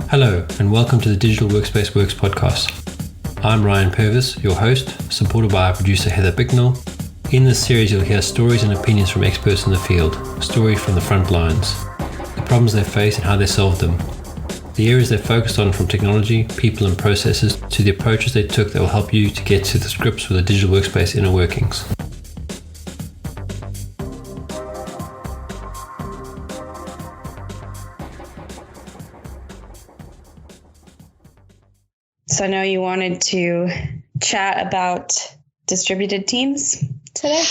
Hello, and welcome to the Digital Workspace Works podcast. I'm Ryan Purvis, your host, supported by our producer Heather Bicknell. In this series, you'll hear stories and opinions from experts in the field, stories from the front lines, the problems they face and how they solved them, the areas they focused on from technology, people and processes, to the approaches they took that will help you to get to the grips with the digital workspace inner workings. So I know you wanted to chat about distributed teams today.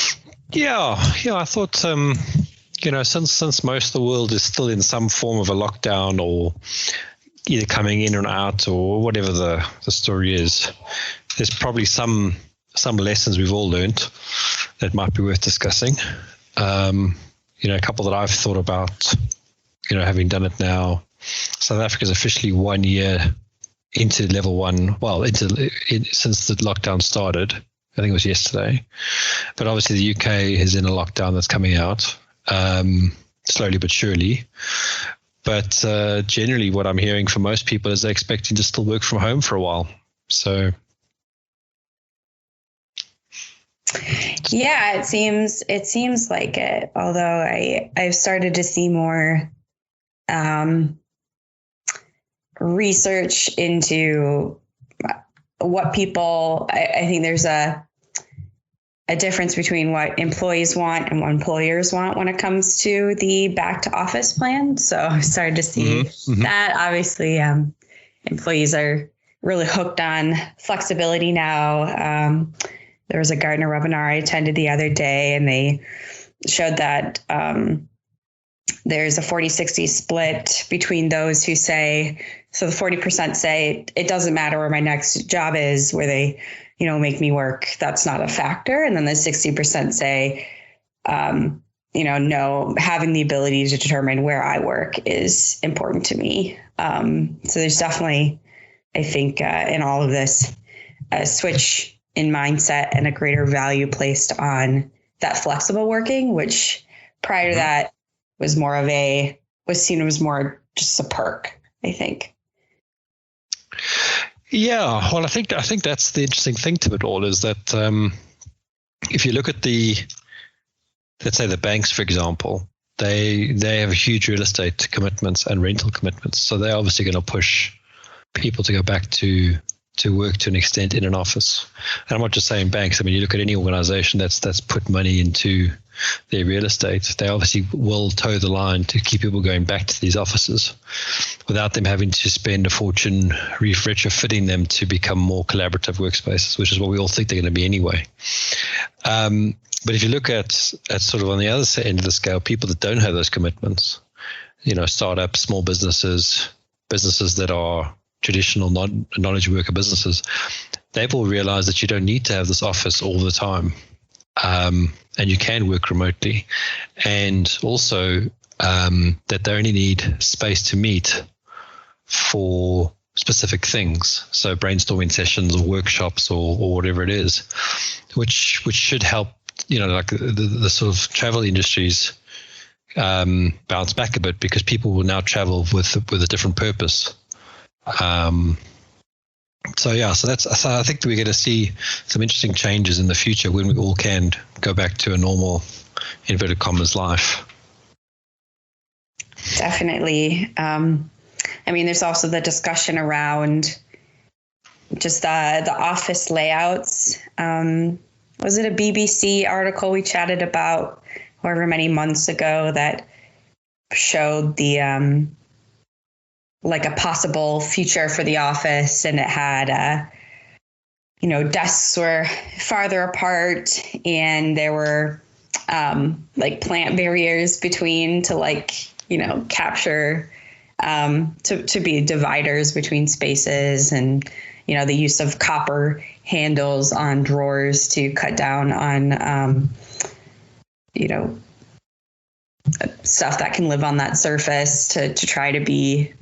Yeah. I thought, since most of the world is still in some form of a lockdown or either coming in or out or whatever the story is, there's probably some lessons we've all learned that might be worth discussing. A couple that I've thought about, having done it now. South Africa's officially 1 year into level one, since the lockdown started. I think it was yesterday. But obviously the UK is in a lockdown that's coming out, slowly but surely. But generally what I'm hearing from most people is they're expecting to still work from home for a while. So yeah, it seems like it. Although I've started to see more research into what people, I think there's a difference between what employees want and what employers want when it comes to the back to office plan. So I started to see that. Obviously, employees are really hooked on flexibility now. There was a Gartner webinar I attended the other day, and they showed that there's a 40-60 split between those who say, so the 40% say it doesn't matter where my next job is, where they, make me work. That's not a factor. And then the 60% say, no, having the ability to determine where I work is important to me. So there's definitely, I think, in all of this, a switch in mindset and a greater value placed on that flexible working, which prior to that was seen as more just a perk, I think. Yeah, well, I think that's the interesting thing to it all is that if you look at let's say the banks, for example, they have huge real estate commitments and rental commitments. So they're obviously going to push people to go back to work to an extent in an office. And I'm not just saying banks. I mean, you look at any organization that's put money into their real estate, they obviously will toe the line to keep people going back to these offices without them having to spend a fortune retrofitting them to become more collaborative workspaces, which is what we all think they're going to be anyway. But if you look at sort of on the other end of the scale, people that don't have those commitments, startups, small businesses that are traditional knowledge worker businesses, they've all realized that you don't need to have this office all the time. And you can work remotely, and also that they only need space to meet for specific things. So brainstorming sessions or workshops or whatever it is, which should help, like the sort of travel industries bounce back a bit, because people will now travel with a different purpose. So I think that we're going to see some interesting changes in the future when we all can go back to a normal, inverted commas, life. Definitely. There's also the discussion around just the office layouts. Was it a BBC article we chatted about however many months ago that showed the like a possible future for the office, and it had desks were farther apart, and there were like plant barriers between to capture to be dividers between spaces, and the use of copper handles on drawers to cut down on stuff that can live on that surface to try to be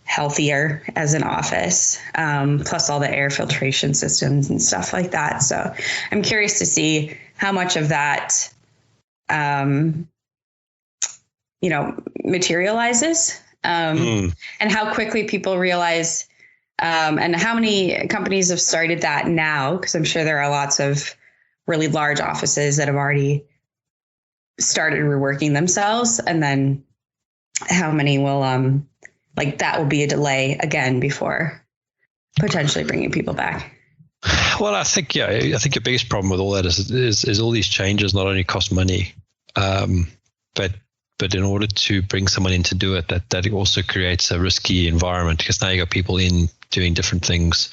healthier as an office, plus all the air filtration systems and stuff like that. So I'm curious to see how much of that, materializes and how quickly people realize, and how many companies have started that now, because I'm sure there are lots of really large offices that have already started reworking themselves, and then how many will that will be a delay again before potentially bringing people back. Well, I think your biggest problem with all that is all these changes not only cost money, but in order to bring someone in to do it, that also creates a risky environment, because now you got people in doing different things,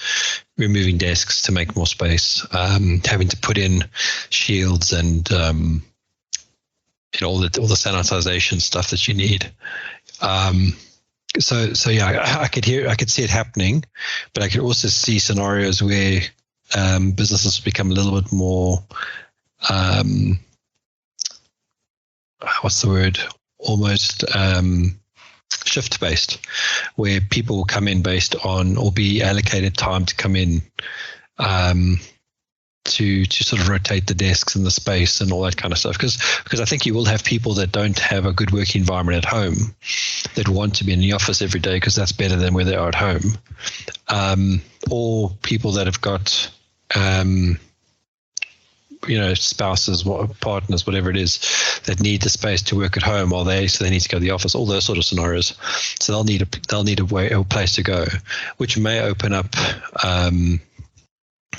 removing desks to make more space, having to put in shields and all the sanitization stuff that you need. So yeah, I could see it happening, but I could also see scenarios where businesses become a little bit more, what's the word? Almost shift based, where people will come in based on or be allocated time to come in to sort of rotate the desks and the space and all that kind of stuff. Because I think you will have people that don't have a good working environment at home that want to be in the office every day because that's better than where they are at home, or people that have got spouses, partners, whatever it is, that need the space to work at home so they need to go to the office, all those sort of scenarios. So they'll need a place to go, which may open up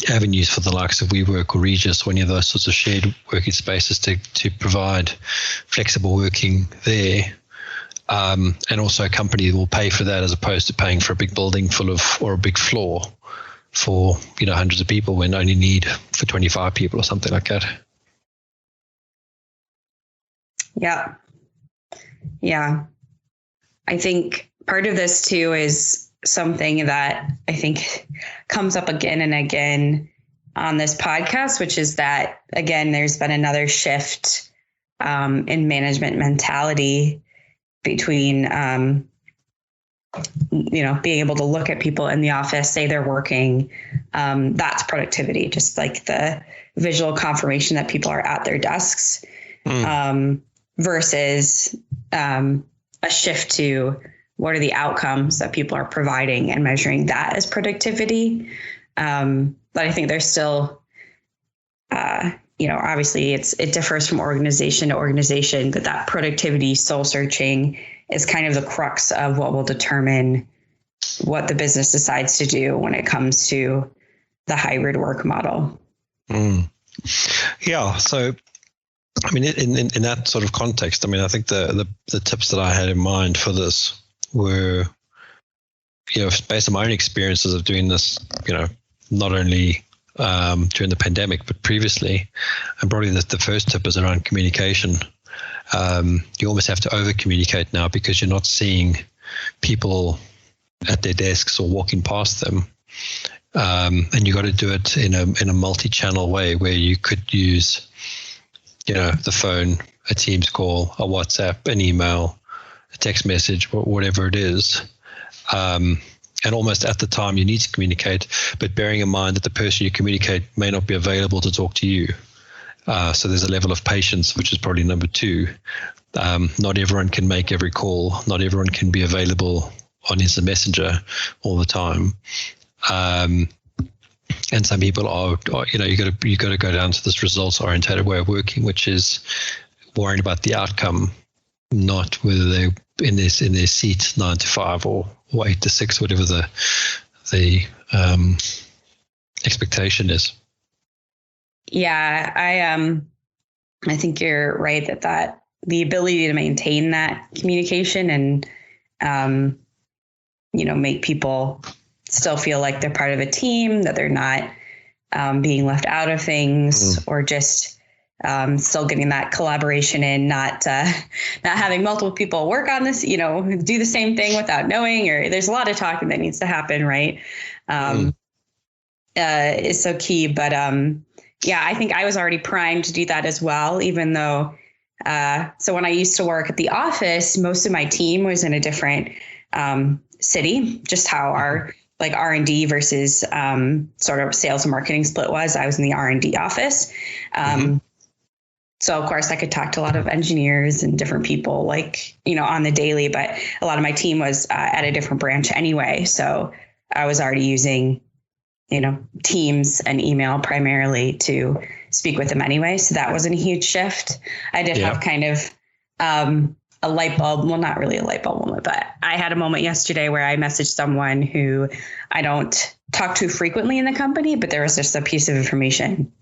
avenues for the likes of WeWork or Regis, or any of those sorts of shared working spaces to provide flexible working there. And also a company will pay for that as opposed to paying for a big building or a big floor for hundreds of people when only need for 25 people or something like that. Yeah. I think part of this too is something that I think comes up again and again on this podcast, which is that, again, there's been another shift in management mentality between being able to look at people in the office, say they're working, that's productivity, just like the visual confirmation that people are at their desks, versus a shift to what are the outcomes that people are providing and measuring that as productivity. But I think there's still, obviously it differs from organization to organization, but that productivity soul searching is kind of the crux of what will determine what the business decides to do when it comes to the hybrid work model. Yeah. So, I mean, in that sort of context, I mean, I think the tips that I had in mind for this were, based on my own experiences of doing this, not only during the pandemic, but previously. And probably the first tip is around communication. You almost have to over communicate now because you're not seeing people at their desks or walking past them. And you got to do it in a multi-channel way where you could use, the phone, a Teams call, a WhatsApp, an email, a text message, whatever it is. And almost at the time you need to communicate, but bearing in mind that the person you communicate may not be available to talk to you. So there's a level of patience, which is probably number 2. Not everyone can make every call. Not everyone can be available on instant messenger all the time. And some people are you got to go down to this results oriented way of working, which is worrying about the outcome, not whether they're in their seat 9 to 5 or 8 to 6, whatever the expectation is. Yeah, I think you're right that the ability to maintain that communication and make people still feel like they're part of a team, that they're not being left out of things, or just still getting that collaboration in, not having multiple people work on this, do the same thing without knowing, or there's a lot of talking that needs to happen, right? Is so key. But I think I was already primed to do that as well, even though, so when I used to work at the office, most of my team was in a different city, just how our R&D versus sort of sales and marketing split was. I was in the R&D office. So of course I could talk to a lot of engineers and different people like, on the daily, but a lot of my team was at a different branch anyway. So I was already using, Teams and email primarily to speak with them anyway. So that wasn't a huge shift. I did have kind of a light bulb. Well, not really a light bulb moment, but I had a moment yesterday where I messaged someone who I don't talk to frequently in the company, but there was just a piece of information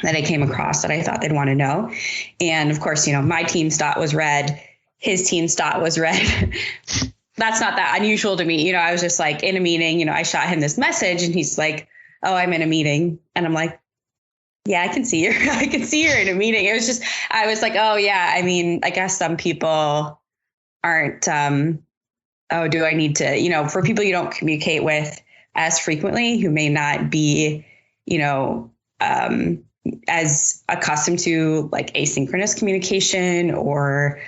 that I came across that I thought they'd want to know. And of course, my team's dot was red, his team's dot was red. That's not that unusual to me. I was just like in a meeting, I shot him this message and he's like, oh, I'm in a meeting. And I'm like, yeah, I can see you're in a meeting. It was just, I was like, oh yeah. I mean, I guess some people aren't, oh, do I need to, for people you don't communicate with as frequently, who may not be, as accustomed to like asynchronous communication, or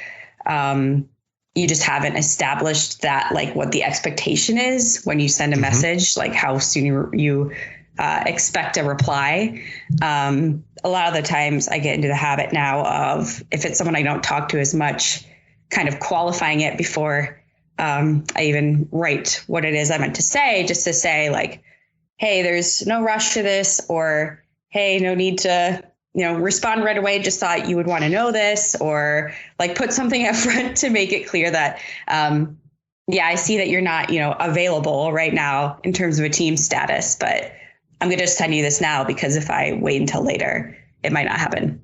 you just haven't established that, like what the expectation is when you send a message, like how soon you expect a reply. A lot of the times I get into the habit now of, if it's someone I don't talk to as much, kind of qualifying it before I even write what it is I meant to say, just to say like, hey, there's no rush to this, or hey, no need to, respond right away. Just thought you would want to know this, or like put something up front to make it clear that, I see that you're not, available right now in terms of a team status, but I'm going to just tell you this now, because if I wait until later, it might not happen.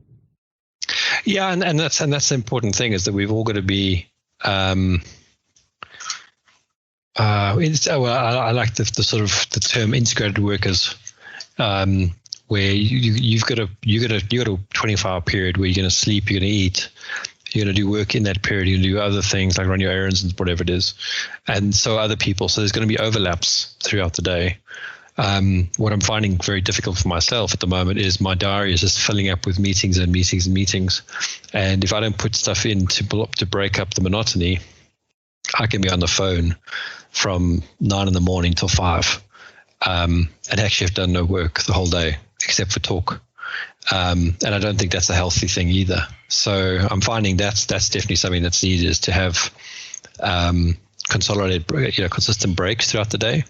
Yeah. And that's the important thing, is that we've all got to be, I like the sort of the term integrated workers, where you've got a 24-hour period where you're going to sleep, you're going to eat, you're going to do work in that period, you're going to do other things like run your errands and whatever it is, and so other people. So there's going to be overlaps throughout the day. What I'm finding very difficult for myself at the moment is my diary is just filling up with meetings and meetings and meetings, and if I don't put stuff in to break up the monotony, I can be on the phone from 9 a.m. till 5, and actually have done no work the whole day except for talk. And I don't think that's a healthy thing either. So I'm finding that's definitely something that's needed, is to have consolidated, consistent breaks throughout the day,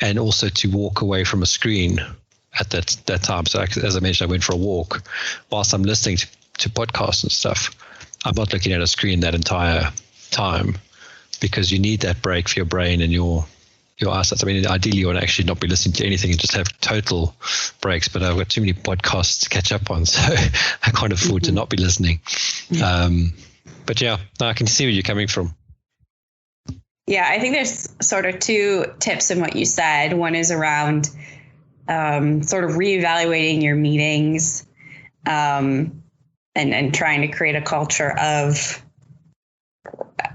and also to walk away from a screen at that time. So as I mentioned, I went for a walk. Whilst I'm listening to podcasts and stuff, I'm not looking at a screen that entire time, because you need that break for your brain and your eyesight. I mean, ideally you want to actually not be listening to anything and just have total breaks, but I've got too many podcasts to catch up on, so I can't afford to not be listening. But yeah, I can see where you're coming from. Yeah, I think there's sort of two tips in what you said. One is around sort of reevaluating your meetings, and trying to create a culture of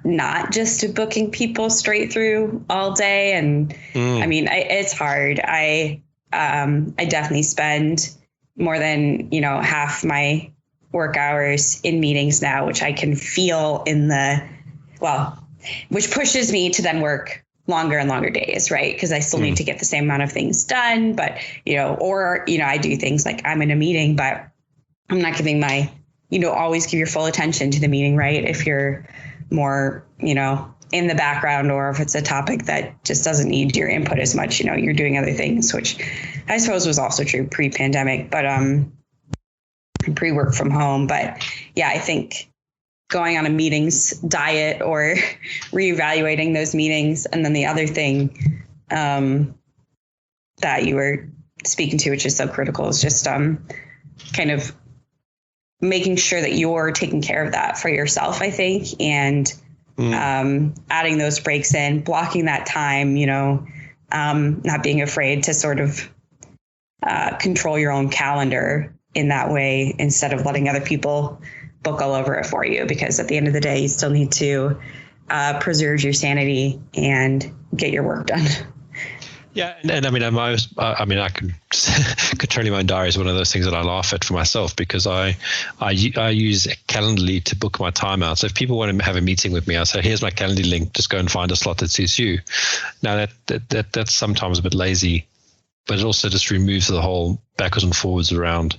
not just booking people straight through all day. And I mean, it's hard. I definitely spend more than, half my work hours in meetings now, which I can feel which pushes me to then work longer and longer days, right? Because I still need to get the same amount of things done, but, I do things like I'm in a meeting, but I'm not giving always give your full attention to the meeting, right? If you're more, in the background, or if it's a topic that just doesn't need your input as much, you're doing other things, which I suppose was also true pre-pandemic, but pre-work from home. But yeah, I think going on a meetings diet, or reevaluating those meetings. And then the other thing that you were speaking to, which is so critical, is just kind of making sure that you're taking care of that for yourself, I think, and adding those breaks in, blocking that time, not being afraid to sort of control your own calendar in that way, instead of letting other people book all over it for you, because at the end of the day, you still need to preserve your sanity and get your work done. Yeah, and I mean, I can controlling my own diary is one of those things that I laugh at for myself, because I use Calendly to book my time out. So if people want to have a meeting with me, I say, here's my Calendly link, just go and find a slot that suits you. Now that's sometimes a bit lazy, but it also just removes the whole backwards and forwards around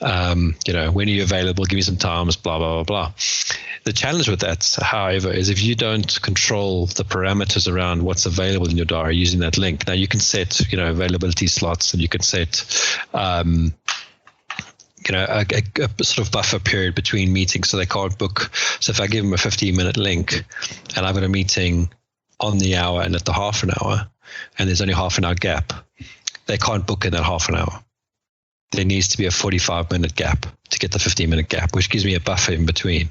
When are you available? Give me some times, blah, blah, blah, blah. The challenge with that, however, is if you don't control the parameters around what's available in your diary using that link. Now you can set, availability slots, and you can set, a sort of buffer period between meetings so they can't book. So if I give them a 15-minute link and I've got a meeting on the hour and at the half an hour, and there's only half an hour gap, they can't book in that half an hour. There needs to be a 45-minute gap to get the 15-minute gap, which gives me a buffer in between,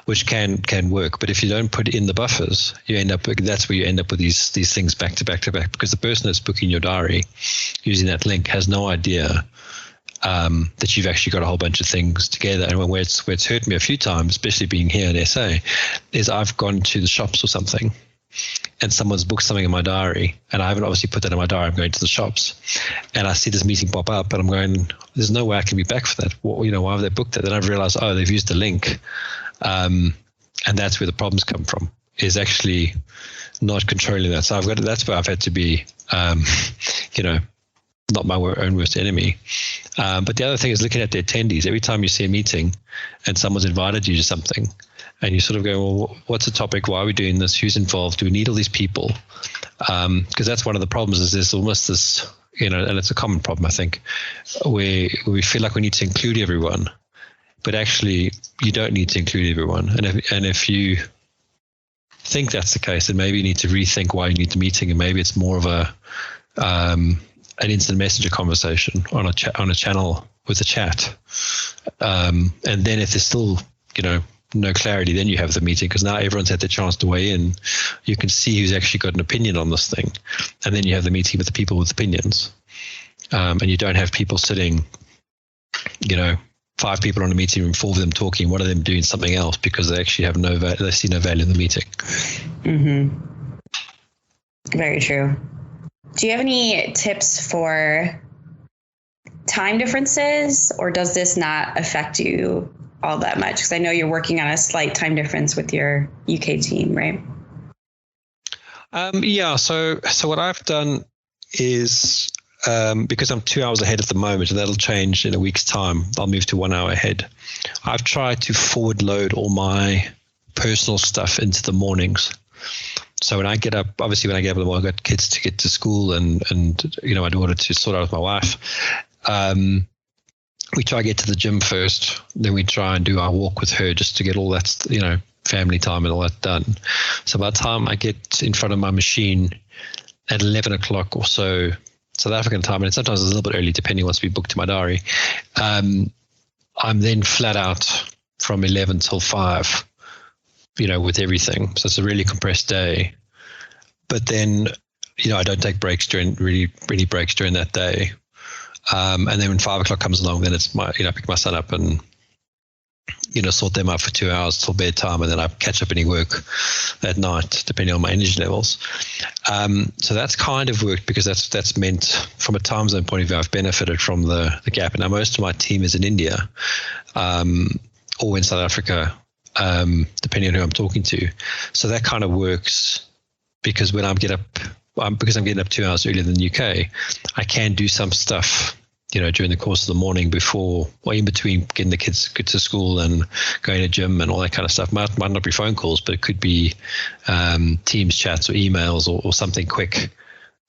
which can work. But if you don't put in the buffers, that's where you end up with these things back to back to back, because the person that's booking your diary using that link has no idea that you've actually got a whole bunch of things together. And where it's hurt me a few times, especially being here in SA, is I've gone to the shops or something, and someone's booked something in my diary, and I haven't obviously put that in my diary. I'm going to the shops, and I see this meeting pop up, and I'm going, there's no way I can be back for that. Why have they booked that? Then I've realized, they've used the link. And that's where the problems come from, is actually not controlling that. So that's where I've had to be, not my own worst enemy. But the other thing is looking at the attendees. Every time you see a meeting and someone's invited you to something, and you sort of go, well, what's the topic? Why are we doing this? Who's involved? Do we need all these people? Because that's one of the problems, is there's almost this, and it's a common problem, I think, where we feel like we need to include everyone, but actually you don't need to include everyone. And if you think that's the case, then maybe you need to rethink why you need the meeting, and maybe it's more of an instant messenger conversation on a channel with a chat. And then if there's still, no clarity, then you have the meeting, because now everyone's had the chance to weigh in. You can see who's actually got an opinion on this thing, and then you have the meeting with the people with opinions, and you don't have people sitting, 5 people on a meeting room, 4 of them talking, one of them doing something else because they actually have they see no value in the meeting. Mm-hmm. Very true. Do you have any tips for time differences, or does this not affect you all that much? Because I know you're working on a slight time difference with your UK team, right? So what I've done is, because I'm 2 hours ahead at the moment, and that'll change in a week's time, I'll move to 1 hour ahead. I've tried to forward load all my personal stuff into the mornings. So when I get up, obviously when I get up in the morning, I've got kids to get to school and my daughter to sort out with my wife. We try to get to the gym first, then we try and do our walk with her just to get all that, family time and all that done. So by the time I get in front of my machine at 11 o'clock or so, South African time, and sometimes it's a little bit early depending on what's been booked to my diary, I'm then flat out from 11 till 5, with everything. So it's a really compressed day. But then, I don't take breaks during breaks during that day. And then when 5 o'clock comes along, then it's I pick my son up and, sort them out for 2 hours till bedtime, and then I catch up any work that night, depending on my energy levels. So that's kind of worked, because that's meant, from a time zone point of view, I've benefited from the gap. And now most of my team is in India, or in South Africa, depending on who I'm talking to. So that kind of works, because when because I'm getting up 2 hours earlier than the UK, I can do some stuff, during the course of the morning before or in between getting the kids to school and going to gym and all that kind of stuff. Might not be phone calls, but it could be Teams chats or emails or something quick,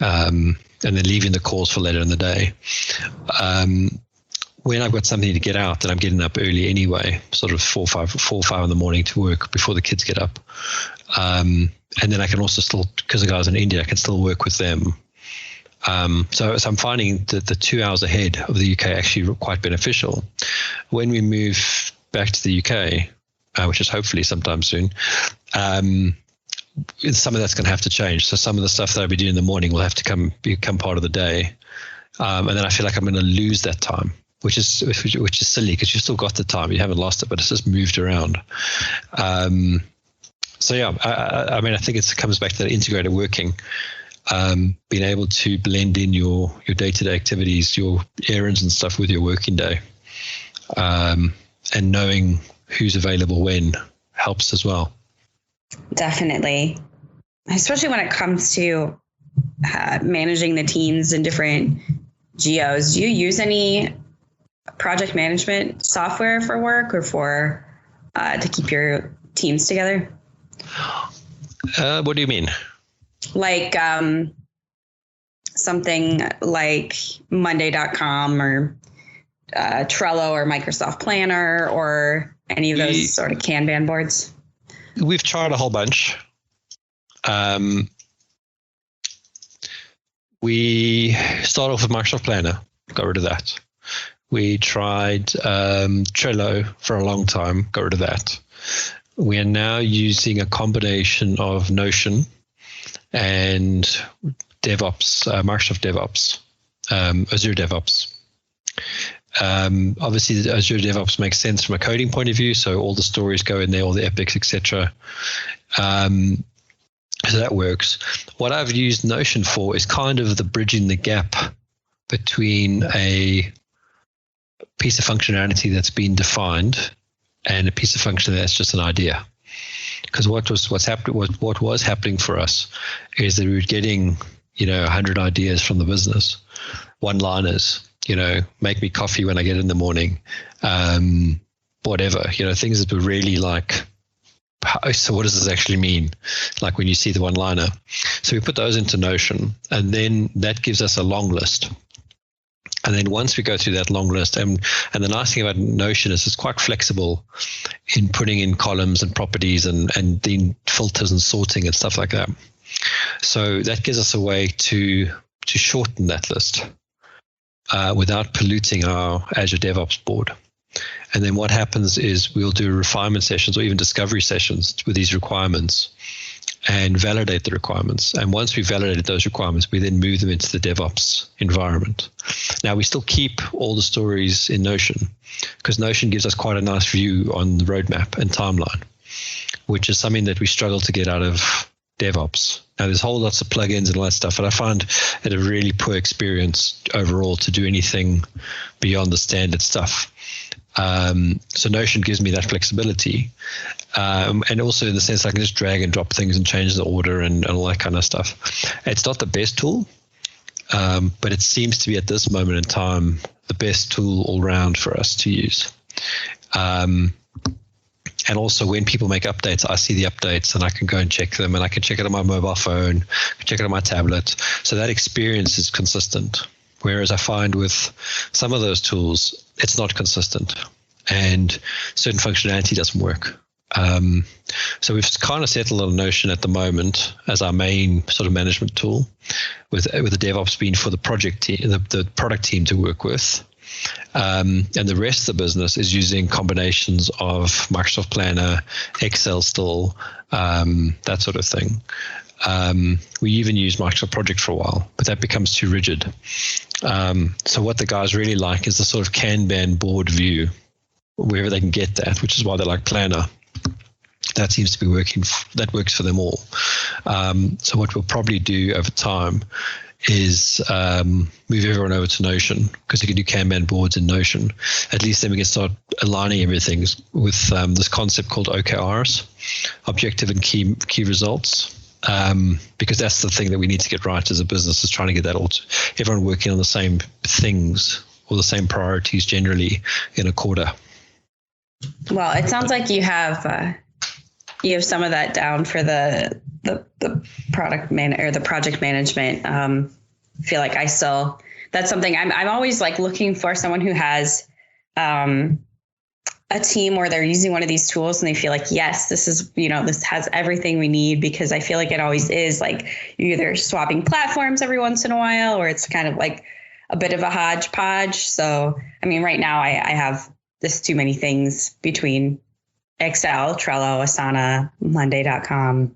and then leaving the calls for later in the day. When I've got something to get out, then I'm getting up early anyway, sort of 4 or 5 in the morning to work before the kids get up. And then I can also still, because the guys in India, I can still work with them. So I'm finding that the 2 hours ahead of the UK actually quite beneficial. When we move back to the UK, which is hopefully sometime soon, some of that's going to have to change. So some of the stuff that I'll be doing in the morning will have to become part of the day. And then I feel like I'm going to lose that time, which is silly, because you've still got the time. You haven't lost it, but it's just moved around. So yeah, I mean, I think it comes back to that integrated working, being able to blend in your day-to-day activities, your errands and stuff with your working day, and knowing who's available when helps as well. Definitely, especially when it comes to managing the teams in different geos. Do you use any project management software for work or for to keep your teams together? What do you mean? Like something like Monday.com or Trello or Microsoft Planner or any of those sort of Kanban boards? We've tried a whole bunch. We start off with Microsoft Planner, got rid of that. We tried Trello for a long time, got rid of that. We are now using a combination of Notion and DevOps, Microsoft DevOps, Azure DevOps. Obviously, the Azure DevOps makes sense from a coding point of view, so all the stories go in there, all the epics, etc. So that works. What I've used Notion for is kind of the bridging the gap between a piece of functionality that's been defined and a piece of functionality that's just an idea. Because what was happening for us is that we were getting 100 ideas from the business, one-liners. Make me coffee when I get in the morning, whatever. Things that were really like, so what does this actually mean? Like when you see the one-liner. So we put those into Notion, and then that gives us a long list. And then once we go through that long list, and the nice thing about Notion is it's quite flexible in putting in columns and properties and then filters and sorting and stuff like that. So that gives us a way to shorten that list without polluting our Azure DevOps board. And then what happens is we'll do refinement sessions or even discovery sessions with these requirements and validate the requirements. And once we've validated those requirements, we then move them into the DevOps environment. Now, we still keep all the stories in Notion because Notion gives us quite a nice view on the roadmap and timeline, which is something that we struggle to get out of DevOps. Now, there's whole lots of plugins and all that stuff, but I find it a really poor experience overall to do anything beyond the standard stuff. So Notion gives me that flexibility. And also in the sense I can just drag and drop things and change the order and all that kind of stuff. It's not the best tool, but it seems to be at this moment in time the best tool all round for us to use. And also when people make updates, I see the updates and I can go and check them, and I can check it on my mobile phone, check it on my tablet. So that experience is consistent. Whereas I find with some of those tools, it's not consistent and certain functionality doesn't work. So we've kind of settled on Notion at the moment as our main sort of management tool, with the DevOps being for the project team, the product team to work with. And the rest of the business is using combinations of Microsoft Planner, Excel still, that sort of thing. We even used Microsoft Project for a while, but that becomes too rigid. So what the guys really like is the sort of Kanban board view, wherever they can get that, which is why they like Planner. That seems to be working. That works for them all. So what we'll probably do over time is move everyone over to Notion, because you can do Kanban boards in Notion. At least then we can start aligning everything with this concept called OKRs, objective and key results. Because that's the thing that we need to get right as a business, is trying to get that all everyone working on the same things or the same priorities generally in a quarter. Well, it sounds like you have some of that down for the product or the project management. I feel like that's something I'm always like looking for someone who has a team where they're using one of these tools and they feel like, yes, this is, this has everything we need, because I feel like it always is like you're either swapping platforms every once in a while, or it's kind of like a bit of a hodgepodge. So, I mean, right now I have just too many things between Excel, Trello, Asana, Monday.com.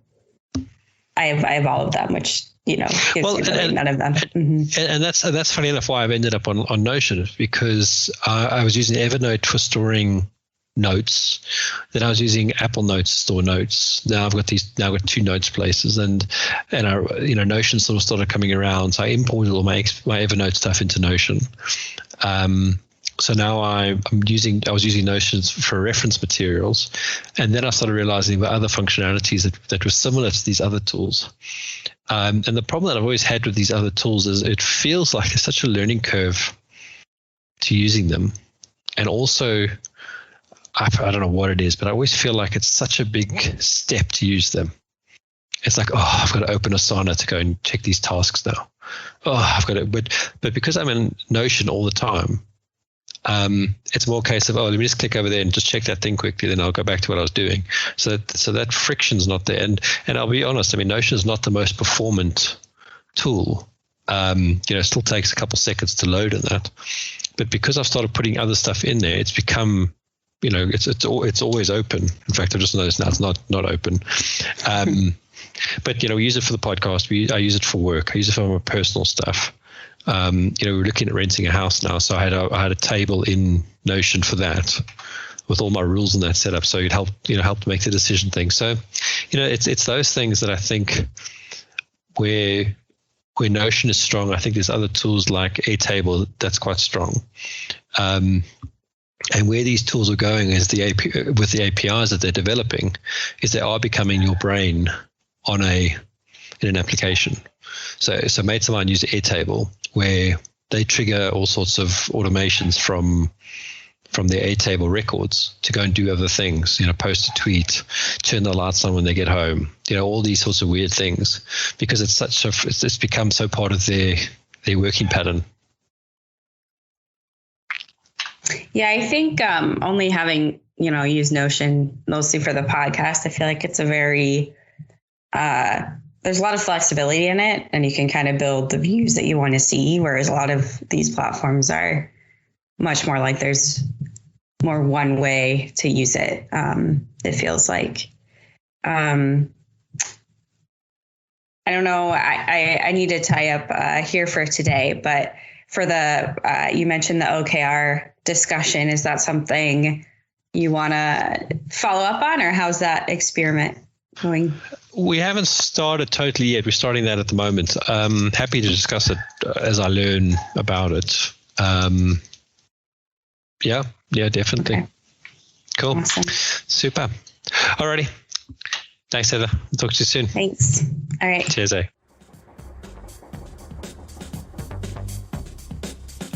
I have all of them, which, gives me really none of them. And that's funny enough why I've ended up on Notion, because I was using Evernote for storing notes. Then I was using Apple Notes to store notes. Now I've got two notes places, and Notion sort of started coming around. So I imported all my Evernote stuff into Notion. So now I was using Notion for reference materials, and then I started realizing the other functionalities that were similar to these other tools. And the problem that I've always had with these other tools is it feels like there's such a learning curve to using them. And also, I don't know what it is, but I always feel like it's such a big step to use them. It's like, oh, I've got to open Asana to go and check these tasks now. Oh, I've got to, but because I'm in Notion all the time, it's more a case of, oh, let me just click over there and just check that thing quickly, then I'll go back to what I was doing. So that friction's not there. And I'll be honest, I mean, Notion is not the most performant tool. It still takes a couple seconds to load in that. But because I've started putting other stuff in there, it's become, it's always open. In fact, I've just noticed now it's not open. But we use it for the podcast. I use it for work. I use it for my personal stuff. We're looking at renting a house now, so I had a table in Notion for that, with all my rules and that set up. So it helped to make the decision thing. So, it's those things that I think where Notion is strong. I think there's other tools like Airtable that's quite strong. And where these tools are going is with the APIs that they're developing, is they are becoming your brain in an application. So mates of mine use Airtable, where they trigger all sorts of automations from their Airtable records to go and do other things, post a tweet, turn the lights on when they get home, all these sorts of weird things, because it's become so part of their working pattern. Yeah, I think only having, used Notion mostly for the podcast, I feel like it's a very, there's a lot of flexibility in it, and you can kind of build the views that you want to see, whereas a lot of these platforms are much more like there's more one way to use it. It feels like, I don't know. I need to tie up here for today, but for the, you mentioned the OKR discussion. Is that something you want to follow up on, or how's that experiment going? We haven't started totally yet. We're starting that at the moment. Happy to discuss it as I learn about it. Yeah, definitely. Okay. Cool. Awesome. Super. Alrighty. Thanks, Heather. Talk to you soon. Thanks. All right. Cheers, eh?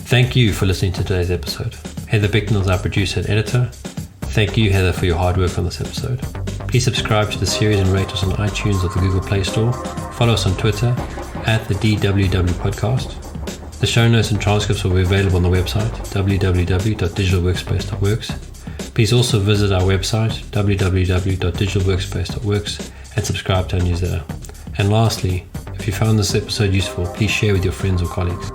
Thank you for listening to today's episode. Heather Bicknell is our producer and editor. Thank you, Heather, for your hard work on this episode. Please subscribe to the series and rate us on iTunes or the Google Play Store. Follow us on Twitter at the DWW Podcast. The show notes and transcripts will be available on the website www.digitalworkspace.works. Please also visit our website www.digitalworkspace.works and subscribe to our newsletter. And lastly, if you found this episode useful, please share with your friends or colleagues.